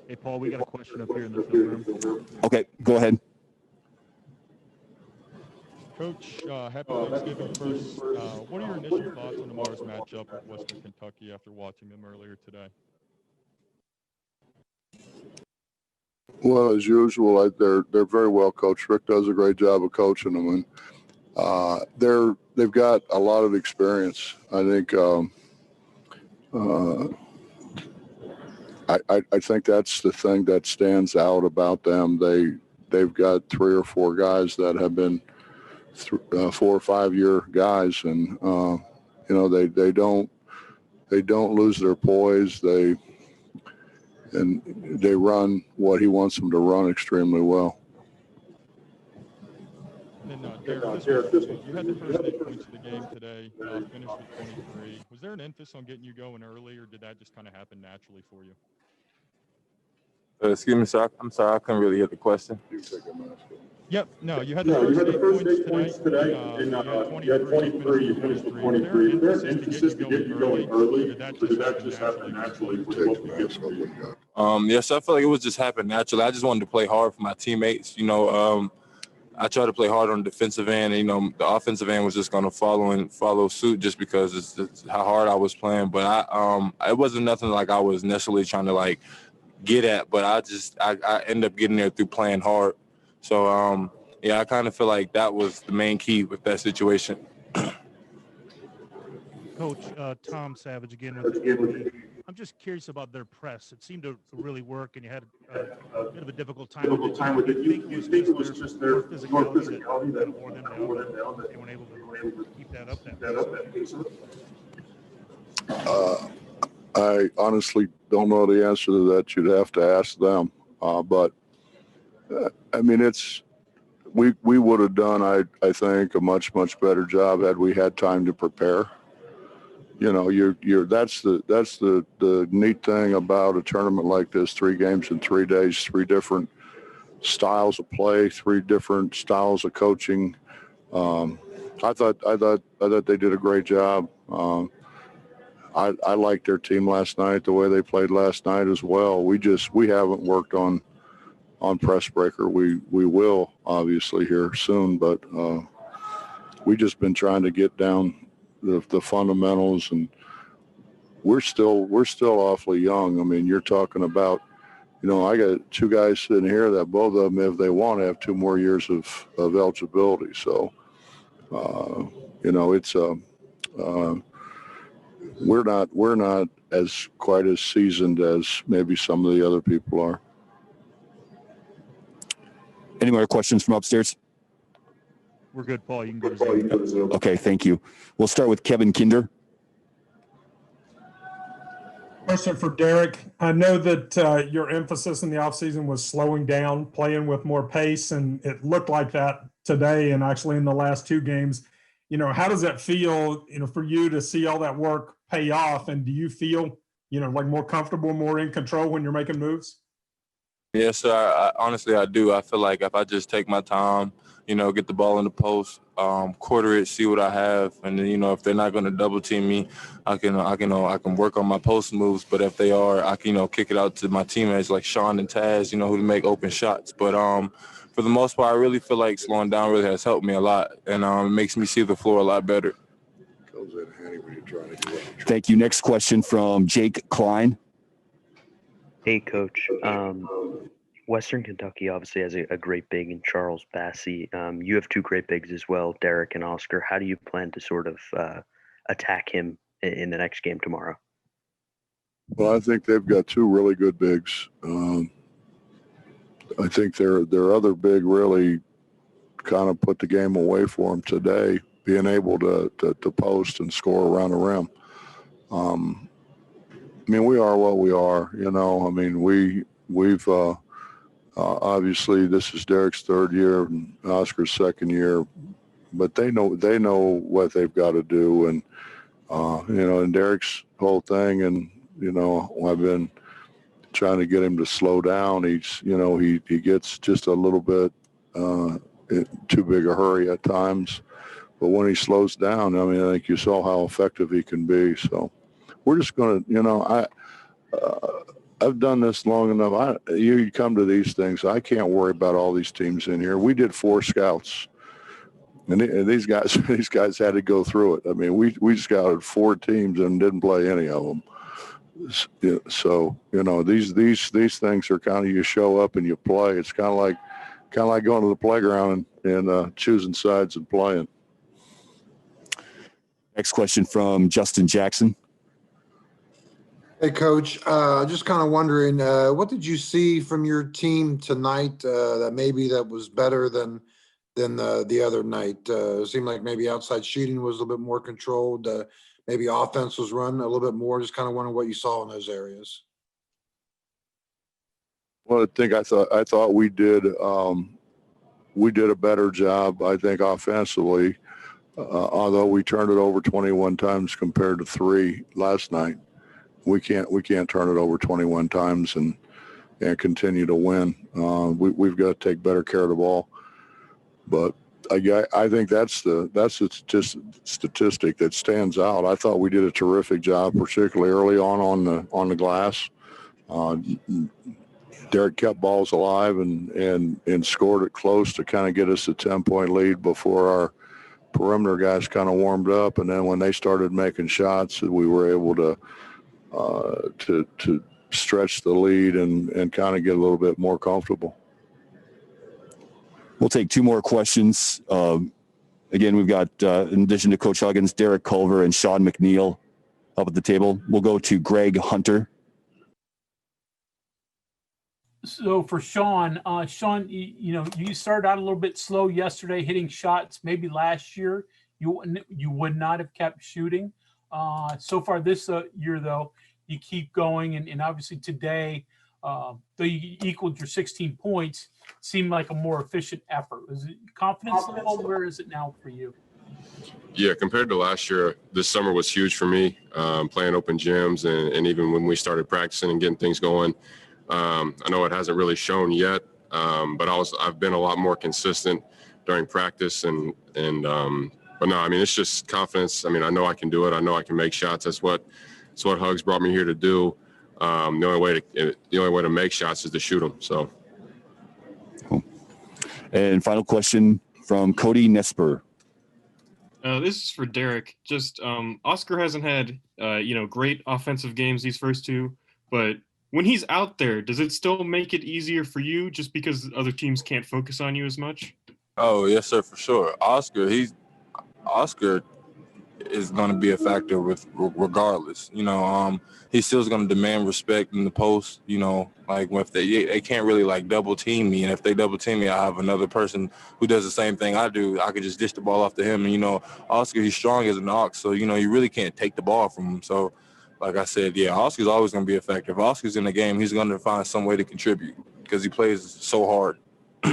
Hey, Paul, we got a question up here in the film room. Okay, go ahead. Coach, happy Thanksgiving first. What are your initial thoughts on tomorrow's matchup with Western Kentucky after watching them earlier today? Well, as usual, they're very well coached. Rick does a great job of coaching them, and they've got a lot of experience. I think I think that's the thing that stands out about them. They've got 3 or 4 guys that have been 4 or 5 year guys, and they don't lose their poise. They run what he wants them to run extremely well. And then, Derek, this one, you had the first 8 points of the game today, finished with 23. Was there an emphasis on getting you going early, or did that just kind of happen naturally for you? Excuse me, sir. I'm sorry, I couldn't really hear the question. Yep. No, you had the first 8 points today, and you had 23, you finished with 23. Was there an emphasis to get you going early, or did that just happen naturally? Yes, I feel like it was just happened naturally. I just wanted to play hard for my teammates. I tried to play hard on the defensive end, and, the offensive end was just going to follow suit just because it's how hard I was playing. But it wasn't nothing like I was necessarily trying to get at, but I ended up getting there through playing hard. So, I kind of feel like that was the main key with that situation. Coach, Tom Savage again with you. I'm just curious about their press. It seemed to really work, and you had a bit of a difficult time with it. You think it was just their physicality that wore them down? They weren't able to keep that up that pace. I honestly don't know the answer to that. You'd have to ask them. But we would have done, I think, a much better job had we had time to prepare. That's the neat thing about a tournament like this: 3 games in 3 days, 3 different styles of play, 3 different styles of coaching. I thought they did a great job. I liked their team last night, the way they played last night as well. We haven't worked on press breaker. We will obviously here soon, but we just been trying to get down the fundamentals, and we're still awfully young. I mean, you're talking about, I got 2 guys sitting here that both of them, if they want, have 2 more years of eligibility. So, it's we're not as quite as seasoned as maybe some of the other people are. Any more questions from upstairs? We're good, Paul. You can go to Zoom. Okay, thank you. We'll start with Kevin Kinder. Question for Derek. I know that your emphasis in the offseason was slowing down, playing with more pace, and it looked like that today and actually in the last 2 games. How does that feel, for you to see all that work pay off? And do you feel, like more comfortable, more in control when you're making moves? Yes, sir. Honestly, I do. I feel like if I just take my time, get the ball in the post, quarter it, see what I have, and then if they're not going to double team me, I can work on my post moves. But if they are, I can kick it out to my teammates like Sean and Taz, who to make open shots. But for the most part, I really feel like slowing down really has helped me a lot, and it makes me see the floor a lot better. Thank you. Next question from Jake Klein. Hey, Coach. Western Kentucky obviously has a great big in Charles Bassey. You have 2 great bigs as well, Derek and Oscar. How do you plan to sort of attack him in the next game tomorrow? Well, I think they've got 2 really good bigs. I think their other big really kind of put the game away for them today, being able to post and score around the rim. We are what we are, we've obviously this is Derek's 3rd year and Oscar's 2nd year, but they know what they've got to do, and and Derek's whole thing, and I've been trying to get him to slow down. He gets just a little bit too big a hurry at times, but when he slows down, I think you saw how effective he can be. So we're just going to, I've done this long enough. You come to these things. I can't worry about all these teams in here. We did 4 scouts, and these guys had to go through it. I mean, we scouted 4 teams and didn't play any of them. So these things are kind of, you show up and you play. It's kind of like going to the playground and choosing sides and playing. Next question from Justin Jackson. Hey, Coach. Just kind of wondering, what did you see from your team tonight that was better than the other night? It seemed like maybe outside shooting was a little bit more controlled. Maybe offense was run a little bit more. Just kind of wondering what you saw in those areas. Well, I thought we did a better job, I think, offensively, although we turned it over 21 times compared to 3 last night. We can't turn it over 21 times and continue to win. We've got to take better care of the ball. But I think that's the statistic that stands out. I thought we did a terrific job, particularly early on the glass. Derek kept balls alive and scored it close to kind of get us a 10-point lead before our perimeter guys kind of warmed up. And then when they started making shots, we were able to stretch the lead and kind of get a little bit more comfortable. We'll take 2 more questions. Again, we've got, in addition to Coach Huggins, Derek Culver and Sean McNeil up at the table. We'll go to Greg Hunter. So for Sean, you started out a little bit slow yesterday, hitting shots. Maybe last year you would not have kept shooting. So far this year, though, you keep going, and obviously today, though you equaled your 16 points, seemed like a more efficient effort. Is it confidence level? Where is it now for you? Yeah, compared to last year, this summer was huge for me, playing open gyms, and even when we started practicing and getting things going. I know it hasn't really shown yet, but I've been a lot more consistent during practice but no, I mean, it's just confidence. I mean, I know I can do it. I know I can make shots. That's what Hugs brought me here to do. The only way to make shots is to shoot them. So. Cool. And final question from Cody Nesper. This is for Derek. Just Oscar hasn't had great offensive games these first 2, but when he's out there, does it still make it easier for you just because other teams can't focus on you as much? Oh, yes, sir, for sure. Oscar is going to be a factor regardless. He's still going to demand respect in the post. Like if they can't really like double team me, and if they double team me, I have another person who does the same thing I do. I could just dish the ball off to him. And Oscar, he's strong as an ox, so you really can't take the ball from him. So, like I said, yeah, Oscar's always going to be effective. If Oscar's in the game, he's going to find some way to contribute because he plays so hard.